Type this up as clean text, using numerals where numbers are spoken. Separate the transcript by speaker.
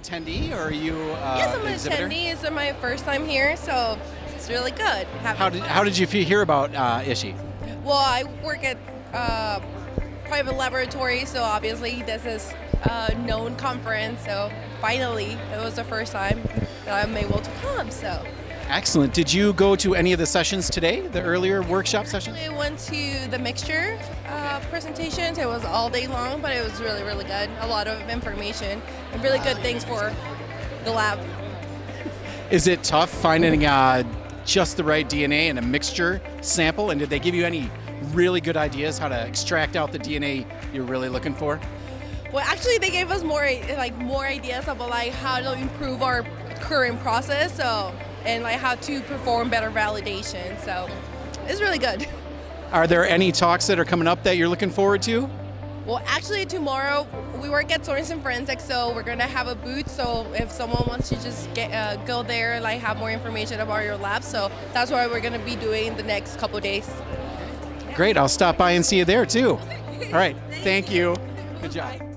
Speaker 1: attendee, or are you
Speaker 2: Yes, I'm
Speaker 1: an
Speaker 2: an
Speaker 1: exhibitor?
Speaker 2: attendee. It's my first time here, so it's really good.
Speaker 1: How did you hear about Ishi?
Speaker 2: Well, I work at private laboratories, so obviously this is a known conference. So finally, it was the first time that I'm able to come. So
Speaker 1: Excellent. Did you go to any of the sessions today, the earlier workshop sessions?
Speaker 2: I went to the mixture presentations. It was all day long, but it was really, really good. A lot of information and really good things for the lab.
Speaker 1: Is it tough finding just the right DNA in a mixture sample? And did they give you any really good ideas how to extract out the DNA you're really looking for?
Speaker 2: Well, actually, they gave us more ideas about how to improve our current process. And how to perform better validation. So it's really good.
Speaker 1: Are there any talks that are coming up that you're looking forward to?
Speaker 2: Well, actually tomorrow we work at Sorenson Forensics, so we're gonna have a booth. So if someone wants to just go there and have more information about your lab, so that's what we're gonna be doing the next couple days.
Speaker 1: Great, I'll stop by and see you there too. All right, thank you. Good job.